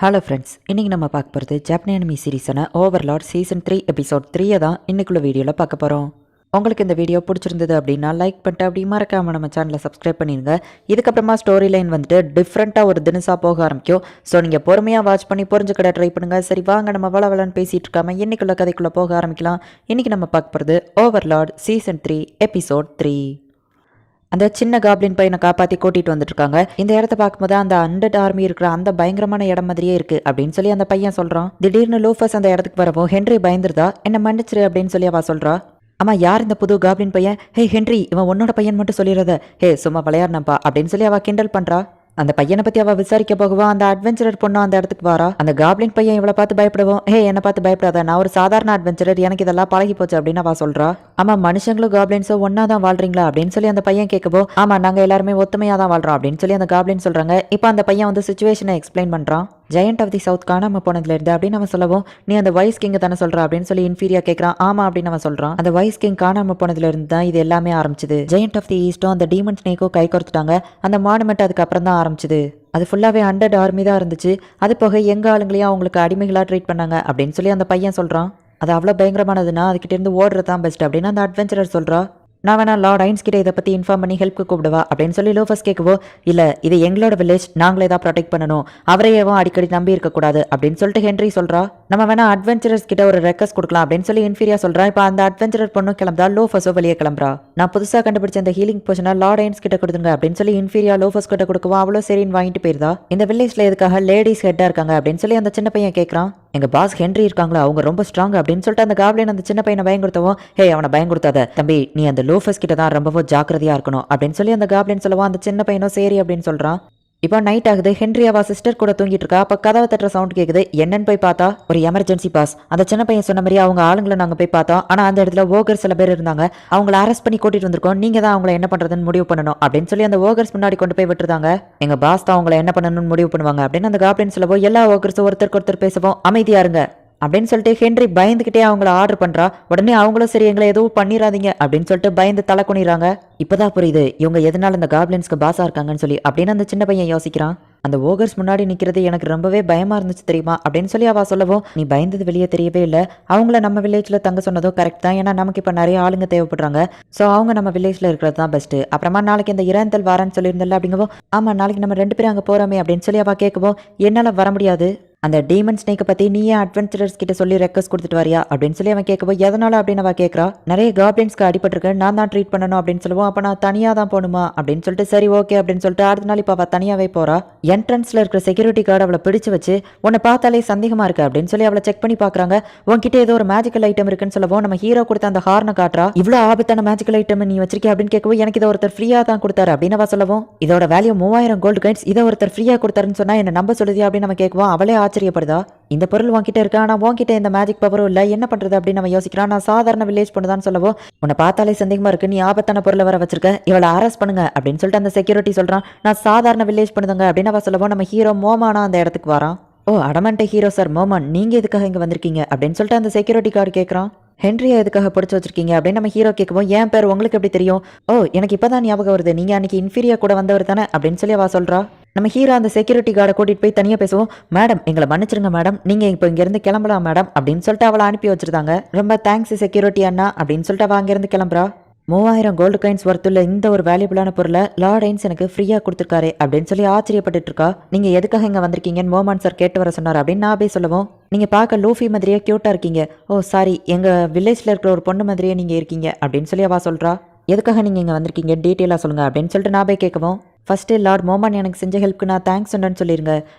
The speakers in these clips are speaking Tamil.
ஹலோ ஃப்ரெண்ட்ஸ், இன்றைக்கி நம்ம பார்க்க போகிறது ஜாப்பனி அனிமி சீரீஸான ஓவர்லார்ட் சீசன் 3 எபிசோட் 3 தான் இன்றைக்குள்ள வீடியோவில் பார்க்க போகிறோம். உங்களுக்கு இந்த வீடியோ பிடிச்சிருந்தது அப்படின்னா லைக் பண்ணிட்டு அப்படி மறக்காமல் நம்ம சேனலை சப்ஸ்கிரைப் பண்ணிடுங்க. இதுக்கப்புறமா ஸ்டோரி லைன் வந்துட்டு டிஃப்ரெண்ட்டாக ஒரு தினசாக போக ஆரம்பிக்கும். ஸோ நீங்கள் பொறுமையாக வாட்ச் பண்ணி புரிஞ்சுக்கிட ட்ரை பண்ணுங்கள். சரி வாங்க நம்ம வளவலன்னு பேசிகிட்டு இருக்காம இன்றைக்குள்ள கதைக்குள்ளே போக ஆரம்பிக்கலாம். இன்றைக்கி நம்ம பார்க்க போகிறது ஓவர்லார்ட் சீசன் 3 எபிசோட் 3. அந்த சின்ன காப்ளின் பையனை காப்பாற்றி கூட்டிகிட்டு வந்துட்டுருக்காங்க. இந்த இடத்த பார்க்கும்போது அந்த 100 ஆர்மி இருக்கிற அந்த பயங்கரமான இடம் மாதிரியே இருக்குது அப்படின்னு சொல்லி அந்த பையன் சொல்கிறான். திடீர்னு லூஃபஸ் அந்த இடத்துக்கு வரவும் ஹென்ரி பயந்துருதா, என்ன மன்னிச்சிரு அப்படின்னு சொல்லி அவள் சொல்கிறா. ஆமா, யார் இந்த புது காப்ளின் பையன்? ஹே ஹென்ரி, இவன் உன்னோட பையன் மட்டும் சொல்லிடுறத. ஹே சும்மா விளையாடுனப்பா அப்படின்னு சொல்லி அவள் கிண்டல் பண்ணுறா. அந்த பையனை பற்றி அவள் விசாரிக்க போகுவா. அந்த அட்வென்ச்சரர் பொண்ணு அந்த இடத்துக்கு வரா. அந்த காப்ளின் பையன் இவளை பார்த்து பயப்படுவோம். ஹே என்னை பார்த்து பயப்படாத, நான் ஒரு சாதாரண அட்வென்ச்சரர், எனக்கு இதெல்லாம் பழகி போச்சு அப்படின்னு அவள் சொல்கிறா. ஆமாம், மனுஷங்களும் காப்ளின்ஸும் ஒன்றா தான் வாழ்றீங்களா அப்படின்னு சொல்லி அந்த பையன் கேட்கவோ, ஆமாம் நாங்கள் எல்லாருமே ஒத்துமையாக தான் வாழ்கிறோம் அப்படின்னு சொல்லி அந்த காப்ளின் சொல்கிறாங்க. இப்போ அந்த பையன் வந்து சுச்சுவேஷனை எக்ஸ்பிளைன் பண்ணுறான். ஜெயண்ட் ஆஃப் தி சவுத் காணாம போனதுலேருந்து அப்படின்னு அவன் சொல்லவும், நீ அந்த வைஸ் கிங் தானே சொல்கிறா அப்படின்னு சொல்லி இன்ஃபீரியா கேட்குறான். ஆமா அப்படின்னு அவன் சொல்கிறான். அந்த வைஸ் கிங் காணாம போனதுலேருந்து தான் இது எல்லாமே ஆரம்பிச்சுது. ஜெயண்ட் ஆஃப் தி ஈஸ்டும் அந்த டீமன் ஸ்னேக்கும் கை கொடுத்துட்டாங்க. அந்த மானுமெண்ட் அதுக்கப்புறம் தான் ஆரம்பிச்சுது. அது ஃபுல்லாகவே 100 ஆர்மி தான் இருந்துச்சு. அது போக எங்கள் ஆளுங்களையும் அவங்களுக்கு அடிமைகளாக ட்ரீட் பண்ணாங்க அப்படின்னு சொல்லி அந்த பையன் சொல்கிறான். அது அவ்வளோ பயங்கரமானதுன்னா அதுக்கிட்டேருந்து ஓடுறது தான் பெஸ்ட் அப்படின்னு அந்த அட்வென்ச்சரர் சொல்கிறா. நான் வேணா லார்ட் ஐன்ஸ் கிட்ட இதை பற்றி இன்ஃபார்ம் பண்ணி ஹெல்ப்க்கு கூப்பிடுவா அப்படின்னு சொல்லி லூஃபஸ் கேட்கவோ, இல்லை இது எங்களோட வில்லேஜ், நாங்களே தான் ப்ரொடெக்ட் பண்ணணும், அவரையவும் அடிக்கடி நம்பி இருக்கக்கூடாது அப்படின்னு சொல்லிட்டு ஹென்ரி சொல்கிறா. நம்ம வேணா அட்வென்ச்சரர்ஸ் கிட்ட ஒரு ரெக்வஸ்ட் கொடுக்கலாம் அப்படின்னு சொல்லி இன்ஃபீரியா சொல்கிறா. இப்போ அந்த அட்வென்ச்சரர் பொண்ணு கிளம்புறா, லூஃபஸோ வெளியே கிளம்புறா. நான் புதுசாக கண்டுபிடிச்ச இந்த ஹீலிங் போஷனை லார்ட் ஐன்ஸ் கிட்ட கொடுத்துங்க அப்படின்னு சொல்லி இன்ஃபீரியா லூஃபஸ் கிட்ட கொடுக்கவா. அவ்வளோ சரின்னு வாங்கிட்டு போயிருந்தா. இந்த வில்லேஜில் எதுக்காக லேடிஸ் ஹெட்டாக இருக்காங்க அப்படின்னு சொல்லி அந்த சின்ன பையன் கேட்குறான். எங்க பாஸ் ஹென்ரி இருக்காங்களா, அவங்க ரொம்ப ஸ்ட்ராங் அப்படின்னு சொல்லிட்டு அந்த காப்ளின் அந்த சின்ன பையனை பயன்படுத்தவும், ஹே அவனை பயன்படுத்தாத தம்பி, நீ அந்த லூஃபஸ் கிட்ட தான் ரொம்பவும் ஜாக்கிரதையா இருக்கணும் அப்படின்னு சொல்லி அந்த காப்ளின் சொல்லவும் அந்த சின்ன பையனும் சரி அப்படின்னு சொல்றான். இப்போ நைட் ஆகுது. ஹென்ரி அவ சிஸ்டர் கூட தூங்கிட்டு இருக்கா. அப்போ கதவை தட்டுற சவுண்ட் கேட்குது. என்னன்னு போய் பார்த்தா ஒரு எமர்ஜென்சி பாஸ். அந்த சின்ன பையன் சொன்ன மாதிரி அவங்க ஆளுங்களை நாங்கள் போய் பார்த்தோம். ஆனால் அந்த இடத்துல ஓகர் சில பேர் இருந்தாங்க. அவங்கள அரெஸ்ட் பண்ணி கூட்டிட்டு வந்திருக்கோம். நீங்க தான் அவங்கள என்ன பண்றதுன்னு முடிவு பண்ணணும் அப்படின்னு சொல்லி அந்த ஓகர்ஸ் முன்னாடி கொண்டு போய் விட்டுருந்தாங்க. எங்க பாஸ் தான் அவங்கள என்ன பண்ணணும்னு முடிவு பண்ணுவாங்க அப்படின்னு அந்த காப்ளின் சொல்லவோ, எல்லா ஓகர்ஸும் ஒருத்தருக்கு ஒருத்தர் பேசவும் அமைதியா இருங்க அப்படின்னு சொல்லிட்டு ஹென்ரி பயந்துகிட்டே அவங்கள ஆர்டர் பண்றா. உடனே அவங்களும் சரி எங்களை எதுவும் பண்ணிடாதீங்க அப்படின்னு சொல்லிட்டு பயந்து தலை குனிறாங்க. இப்பதான் புரியுது இவங்க எதனால இந்த காப்ளின்ஸ்க்கு பாஸா இருக்காங்கன்னு சொல்லி அப்படின்னு அந்த சின்ன பையன் யோசிக்கிறான். அந்த ஓகர்ஸ் முன்னாடி நிக்கிறது எனக்கு ரொம்பவே பயமா இருந்துச்சு தெரியுமா அப்படின்னு சொல்லி அவ சொல்லவும், நீ பயந்தது வெளியே தெரியவே இல்லை. அவங்கள நம்ம வில்லேஜ்ல தங்க சொன்னதோ கரெக்ட் தான். ஏன்னா நமக்கு இப்ப நிறைய ஆளுங்க தேவைப்படுறாங்க. ஸோ அவங்க நம்ம வில்லேஜ்ல இருக்கிறது தான் பெஸ்ட். அப்புறமா நாளைக்கு இந்த இராந்தல் வாரன்னு சொல்லியிருந்தல அப்படிங்கவோ, ஆமா நாளைக்கு நம்ம 2 பேரும் அங்க போறோமே அப்படின்னு சொல்லி அவ கேட்கவும், என்னால வர முடியாது. அந்த டீமன் ஸ்னேக்கை பற்றி நீயே அட்வென்ச்சரர்ஸ் கிட்ட சொல்லி ரெக்வஸ்ட் கொடுத்துட்டு வரியா அப்படின்னு சொல்லி அவன் கேட்கவோ, எதனால அப்படின்னு அவன் கேட்குறா. நிறைய காப்ளின்ஸ்க்கு அடிபட்டிருக்கு, நான் தான் ட்ரீட் பண்ணணும் அப்படின்னு சொல்லுவோம். அப்போ நான் தனியாக தான் போகணுமா அப்படின்னு சொல்லிட்டு சரி ஓகே அப்படின்னு சொல்லிட்டு அடுத்த நாள் இப்போ அவள் தனியாகவே போகிறா. என்ட்ரன்ஸில் இருக்கிற செக்யூரிட்டி கார்டு அவளை பிடிச்சு வச்சு, உன்னை பார்த்தாலே சந்தேகமாக இருக்கு அப்படின்னு சொல்லி அவளை செக் பண்ணி பார்க்குறாங்க. உன்கிட்ட ஏதோ ஒரு மேஜிக்கல் ஐட்டம் இருக்குன்னு சொல்லவும் நம்ம ஹீரோ கொடுத்த அந்த ஹார்னை காட்டுறா. இவ்வளோ ஆபத்தான மேஜிக்கல் ஐட்டம் நீ வச்சிருக்கே அப்படின்னு கேட்கவும், எனக்கு இதை ஒருத்தர் ஃப்ரீயாக தான் கொடுத்தாரு அப்படின்னு அவள் சொல்லவும், இதோட வேல்யூ 3000 கோல்டு காயின்ஸ், இதை ஒருத்தர் ஃப்ரீயாக கொடுத்தாருன்னு சொன்னால் என்ன நம்ப சொல்லுதியா அப்படின்னு நம்ம கேட்குவோம். அவளே ஆச்சரியப்படுதா. இந்த பொருள் உன்கிட்ட இருக்கா, ஆனால் உன்கிட்ட இந்த மேஜிக் பவரும் இல்லை, என்ன பண்றது அப்படின்னு நம்ம யோசிக்கிறான். நான் சாதாரண வில்லேஜ் பொண்ணுதான் சொல்லவோ, உன்னை பார்த்தாலே சந்தேகமா இருக்கு, நீ ஆபத்தான பொருளை வர வச்சிருக்க, இவளை அரெஸ்ட் பண்ணுங்க அப்படின்னு சொல்லிட்டு அந்த செக்யூரிட்டி சொல்றான். நான் சாதாரண வில்லேஜ் பண்ணுங்க அப்படின்னு அவ சொல்லவோ, நம்ம ஹீரோ மோமானா அந்த இடத்துக்கு வரான். ஓ அடமன்ட்ட ஹீரோ சார் மோமான், நீங்க எதுக்காக இங்க வந்திருக்கீங்க அப்படின்னு சொல்லிட்டு அந்த செக்யூரிட்டி கார்டு கேட்கறான். ஹென்ரியா எதுக்காக பிடிச்சி வச்சிருக்கீங்க அப்படின்னு நம்ம ஹீரோ கேட்கவும், என் பேர் உங்களுக்கு எப்படி தெரியும்? ஓ எனக்கு இப்பதான் ஞாபகம் வருது, நீங்க அன்னைக்கு இன்ஃபீரியா கூட வந்தவர் தானே அப்படின்னு சொல்லி அவ சொல்றா. நம்ம ஹீரோ அந்த செக்யூரிட்டி கார்டை கூட்டிட்டு போய் தனியாக பேசுவோம். மேடம் எங்களை மன்னிச்சிருங்க மேடம், நீங்க இப்போ இங்கேருந்து கிளம்பலாம் மேடம் அப்படின்னு சொல்லிட்டு அவளை அனுப்பி வச்சிருந்தாங்க. ரொம்ப தேங்க்ஸ் செக்யூரிட்டி அண்ணா அப்படின்னு சொல்லிட்டு அவள் அங்கேருந்து கிளம்புறா. 3000 கோல்டு காயின்ஸ் ஒர்த்துள்ள இந்த ஒரு வேல்யூபிளான பொருளை லார்ட் ஐன்ஸ் எனக்கு ஃப்ரீயாக கொடுத்துருக்காரு அப்படின்னு சொல்லி ஆச்சரியப்பட்டு இருக்கா. நீங்கள் எதுக்காக இங்கே வந்திருக்கீங்கன்னு மோமான் சார் கேட்டு வர சொன்னார் அப்படின்னு நான் போய் சொல்லுவோம். நீங்கள் பார்க்க லூஃபி மாதிரியே க்யூட்டாக இருக்கீங்க. ஓ சாரி, எங்கள் வில்லேஜில் இருக்கிற ஒரு பொண்ணு மாதிரியே நீங்கள் இருக்கீங்க அப்படின்னு சொல்லி அவள் சொல்கிறா. எதுக்காக நீங்கள் இங்கே வந்திருக்கீங்க டீட்டெயிலாக சொல்லுங்கள் அப்படின்னு சொல்லிட்டு நான் போய் கேட்கவும், ஃபஸ்ட்டு லார்ட் மோமான் எனக்கு செஞ்ச ஹெல்ப்க்கு நான் தேங்க்ஸ் சொன்னேன்னு சொல்லிடுங்க.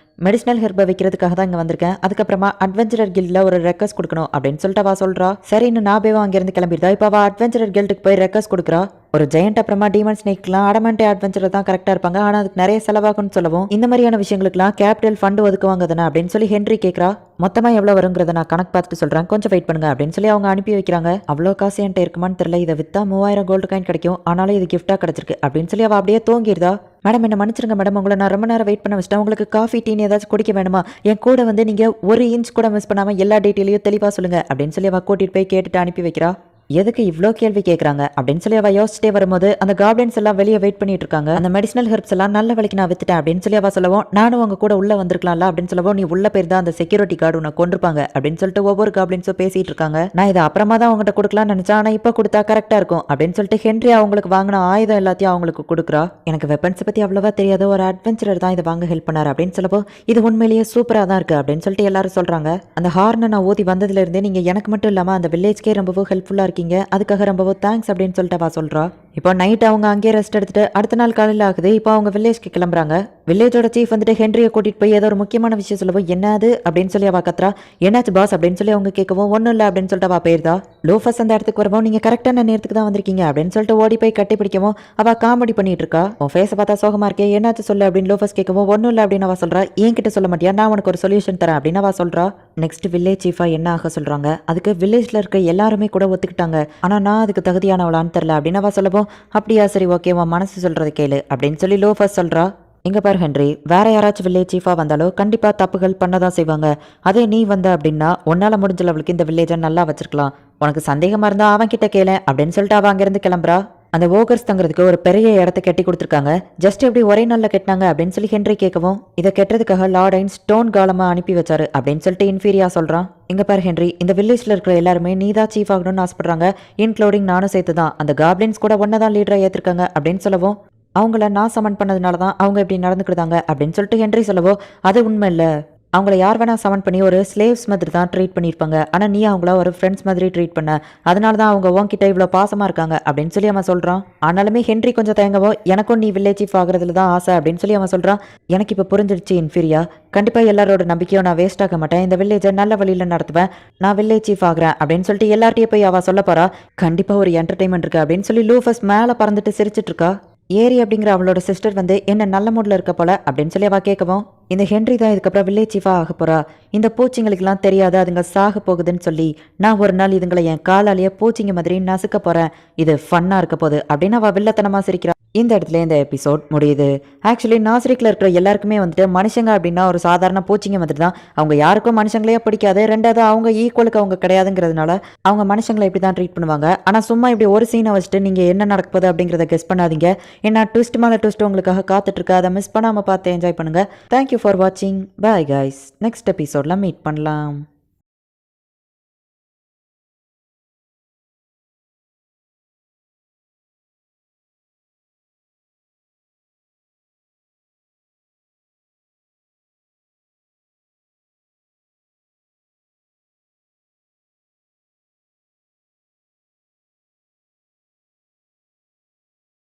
மெடிசனல் ஹெர்பை வைக்கிறதுக்காக தான் இங்கே வந்திருக்கேன். அதுக்கப்புறமா அட்வென்ச்சரர் கில்டில் ஒரு ரெக்வஸ்ட் கொடுக்கணும் அப்படின்னு சொல்லிட்டு அவள் சொல்கிறா. சரின்னு நான் போய் அங்கேருந்து கிளம்பிடுதா. இப்போ அவள் அட்வென்ச்சரர் கில்டுக்கு போய் ரெக்வஸ்ட் கொடுக்குறா. ஒரு ஜெயண்ட் அப்புறமா டீமன் ஸ்னேக்லாம் அடமண்டே அட்வென்ச்சர் தான் கரெக்டாக இருப்பாங்க, ஆனால் அதுக்கு நிறைய செலவாகும்னு சொல்லவும், இந்த மாதிரியான விஷயங்களுக்குலாம் கேபிட்டல் ஃபண்டு ஒதுக்குவாங்க தானே அப்படின்னு சொல்லி ஹென்ரி கேட்குறா. மொத்தமாக எவ்வளோ வருங்கிறத நான் கணக்கு பார்த்துட்டு சொல்கிறேன், கொஞ்சம் வெயிட் பண்ணுங்க அப்படின்னு சொல்லி அவங்க அனுப்பி வைக்கிறாங்க. அவ்வளோ காசு என்கிட்ட இருக்குமான்னு தெரியல, இதை விற்றா 3000 கோல்டு காயின் கிடைக்கும், ஆனாலும் இது கிஃப்டாக கிடச்சிருக்கு அப்படின்னு சொல்லி அவள் அப்படியே தூங்கிடுதா. மேடம் என்ன மன்னிச்சிருங்க மேடம், உங்களை நான் ரொம்ப நேரம் வெயிட் பண்ண வச்சிட்டேன். உங்களுக்கு காஃபி டீன்னு ஏதாச்சும் குடிக்க வேணுமா? என் கூட வந்து நீங்கள் 1 இன்ச் கூட மிஸ் பண்ணாமல் எல்லா டீட்டெயிலையும் தெளிவாக சொல்லுங்கள் அப்படின்னு சொல்லி அவள் கூட்டிகிட்டு போய் கேட்டுட்டு அனுப்பி வைக்கிறா. எதுக்கு இவ்ளோ கேள்வி கேக்குறாங்க அப்படின்னு சொல்லி அவ யோசிச்சுட்டே வரும்போது அந்த காப்ளின்ஸ் எல்லாம் வெளியே வெயிட் பண்ணிட்டு இருக்காங்க. அந்த மெடிசனல் ஹெர்ப்ஸ் எல்லாம் நல்ல வழிக்கு நான் வித்துட்டேன் அப்படின்னு சொல்லி அவ சொல்லவும், நானும் உங்க கூட உள்ள வந்திருக்கலாம்ல அப்படின்னு சொல்லவும், நீ உள்ள போயிருந்தா அந்த செக்யூரிட்டி கார்டு உன்னை கொண்டிருப்பாங்க அப்படின்னு சொல்லிட்டு ஒவ்வொரு காப்ளின்ஸும் பேசிட்டு இருக்காங்க. நான் இதை அப்புறமா தான் அவங்ககிட்ட கொடுக்கலாம்னு நினைச்சேன், ஆனா இப்ப கொடுத்தா கரெக்டா இருக்கும் அப்படின்னு சொல்லிட்டு ஹென்றி அவங்களுக்கு வாங்கின ஆயுதம் எல்லாத்தையும் அவங்களுக்கு கொடுக்குறா. எனக்கு வெப்பன்ஸ் பத்தி அவ்வளவா தெரியாது, ஒரு அட்வென்ச்சரர் தான் இதை வாங்க ஹெல்ப் பண்ணாரு அப்படின்னு சொல்லப்போ, இது உண்மையிலேயே சூப்பரா தான் இருக்கு அப்படின்னு சொல்லிட்டு எல்லாரும் சொல்றாங்க. அந்த ஹார்னை நான் ஊதி வந்ததுல இருந்தே நீங்க எனக்கு மட்டும் இல்லாம அந்த வில்லேஜ்க்கே ரொம்பவும் ஹெல்ப்ஃபுல்லா இருக்கீங்க, அதுக்காக ரொம்பவும் தேங்க்ஸ் அப்படின்னு சொல்லிட்டு அவ சொல்றா. இப்போ நைட் அவங்க அங்கேயே ரெஸ்ட் எடுத்துட்டு அடுத்த நாள் காலையில் ஆகுது. இப்போ அவங்க வில்லேஜ்க்கு கிளம்புறாங்க. வில்லேஜோட சீஃப் வந்துட்டு ஹென்ரியை கூட்டிட்டு போய் ஏதோ ஒரு முக்கியமான விஷயம் சொல்லவும், என்னது அப்படின்னு சொல்லி அவ கத்துறா. என்னாச்சு பாஸ் அப்படின்னு சொல்லி அவங்க கேட்கவும், ஒன்றும் இல்லை அப்படின்னு சொல்லிட்டு அவ போயிருந்தா. லூஃபஸ் அந்த இடத்துக்கு வரவும், நீங்க கரெக்டான நேரத்துக்கு தான் வந்திருக்கீங்க அப்படின்னு சொல்லிட்டு ஓடி போய் கட்டி பிடிக்கவும் அவ காமெடி பண்ணிட்டு இருக்கா. உன் ஃபேஸை பார்த்தா சோகமா இருக்கே, என்னாச்சு சொல்லு அப்படின்னு லூஃபஸ் கேட்கவும், ஒன்றும் இல்லை அப்படின்னு அவ சொல்றா. என்கிட்ட சொல்ல மாட்டியா, நான் உனக்கு ஒரு சொல்யூஷன் தரேன் அப்படின்னு அவ சொல்றா. நெக்ஸ்ட் வில்லேஜ் சீஃபா என்ன ஆக சொல்றாங்க. அதுக்கு வில்லேஜ்ல இருக்க எல்லாருமே கூட ஒத்துக்கிட்டாங்க, ஆனா நான் அதுக்கு தகுதியானவளான்னு தெரியல அப்படின்னு அவ சொல்லவும், அப்படியா சரி ஓகே உன் மனசு சொல்றது கேளு அப்படின்னு சொல்லி லூஃபஸ் சொல்றா. இங்க பாரு ஹென்றி, வேற யாராச்சும் வில்லேஜ் சீஃபா வந்தாலும் கண்டிப்பா தப்புகள் பண்ணதான் செய்வாங்க. அதே நீ வந்த அப்படின்னா உன்னால முடிஞ்ச லெவலுக்கு இந்த வில்லேஜை நல்லா வச்சிருக்கலாம். உனக்கு சந்தேகமா இருந்தா அவன் கிட்ட கேள அப்படின்னு சொல்லிட்டு அவ அங்கிருந்து கிளம்புறா. அந்த ஓகர்ஸ் தங்குறதுக்கு ஒரு பெரிய இடத்த கட்டி கொடுத்துருக்காங்க. ஜஸ்ட் எப்படி ஒரே நாள்ல கட்டினாங்க அப்படின்னு சொல்லி ஹென்றி கேட்கவும், இதை கெட்டுறதுக்காக லார்டைன் ஸ்டோன் காலமா அனுப்பி வச்சாரு அப்படின்னு சொல்லிட்டு இன்ஃபீரியா சொல்றான். இங்க பாரு ஹென்றி, இந்த வில்லேஜ்ல இருக்கிற எல்லாருமே நீ தான் சீஃப் ஆகணும்னு ஆசைப்படுறாங்க, இன்க்ளூடிங் நானும் சேர்த்து தான். அந்த காப்ளின்ஸ் கூட ஒன்னதான் லீடரா ஏத்திருக்காங்க அப்படின்னு சொல்லவும், அவங்கள நான் சமன் பண்ணதுனால தான் அவங்க இப்படி நடந்துக்கிட்டாங்க அப்படின்னு சொல்லிட்டு ஹென்றி சொல்லவோ, அது உண்மை இல்லை. அவங்கள யார் வேணா சமன் பண்ணி ஒரு ஸ்லேவ்ஸ் மாதிரி தான் ட்ரீட் பண்ணியிருப்பாங்க, ஆனால் நீ அவங்கள ஒரு ஃப்ரெண்ட்ஸ் மாதிரி ட்ரீட் பண்ண, அதனால தான் அவங்க உன்கிட்ட இவ்வளோ பாசமாக இருக்காங்க அப்படின்னு சொல்லி அவன் சொல்கிறான். ஆனாலுமே ஹென்றி கொஞ்சம் தயங்கவோ, எனக்கும் நீ வில்லேஜ் சீஃப் ஆகிறதுல தான் ஆசை அப்படின்னு சொல்லி அவன் சொல்கிறான். எனக்கு இப்போ புரிஞ்சிடுச்சு இன்ஃபீரியா, கண்டிப்பாக எல்லாரோட நம்பிக்கையும் நான் வேஸ்ட் ஆக மாட்டேன், இந்த வில்லேஜை நல்ல வழியில் நடத்துவேன், நான் வில்லேஜ் சீஃப் ஆகிறேன் அப்படின்னு சொல்லிட்டு எல்லார்ட்டையும் போய் அவள் சொல்ல போறா. கண்டிப்பாக ஒரு என்டர்டைன்மெண்ட் இருக்கு அப்படின்னு சொல்லி லூஃபஸ் மேலே பறந்துட்டு சிரிச்சிட்டு இருக்கா. ஏரி அப்படிங்கிற அவளோட சிஸ்டர் வந்து என்ன நல்ல மூட்ல இருக்க போல அப்படின்னு சொல்லி அவ கேட்கவும், இந்த ஹென்றி தான் இதுக்கப்புறம் வில்லேஜ் சீஃபா ஆக போறா, இந்த பூச்சிங்களுக்கெல்லாம் தெரியாது அதுங்க சாக போகுதுன்னு சொல்லி நான் ஒரு நாள் இதுங்களை என் காலாலேயே பூச்சிங்க மாதிரி நசுக்க போறேன், இது ஃபன்னா இருக்க போகுது அப்படின்னு அவ வில்லத்தனமா சிரிக்கிறா. இந்த இடத்துல இந்த எபிசோட் முடியுது. ஆக்சுவலி நாசரிக்கில் இருக்கிற எல்லாருக்குமே வந்துட்டு மனுஷங்க அப்படின்னா ஒரு சாதாரண பூச்சிங்க மாதிரி தான். அவங்க யாருக்கும் மனுஷங்களையே பிடிக்காது, ரெண்டாவது அவங்க ஈக்குவலுக்கு அவங்க கிடையாதுங்கிறதுனால அவங்க மனுஷங்களை இப்படி தான் ட்ரீட் பண்ணுவாங்க. ஆனால் சும்மா இப்படி ஒரு சீனை வச்சுட்டு நீங்கள் என்ன நடக்க போகுது அப்படிங்கிறத கெஸ் பண்ணாதீங்க. ஏன்னா ட்விஸ்ட் மேலே ட்விஸ்ட் உங்களுக்காக காத்துட்டு இருக்கு, அதை மிஸ் பண்ணாமல் பார்த்து என்ஜாய் பண்ணுங்க. தேங்க்யூ ஃபார் வாட்சிங். பாய் கைஸ், நெக்ஸ்ட் எபிசோட்ல மீட் பண்ணலாம்.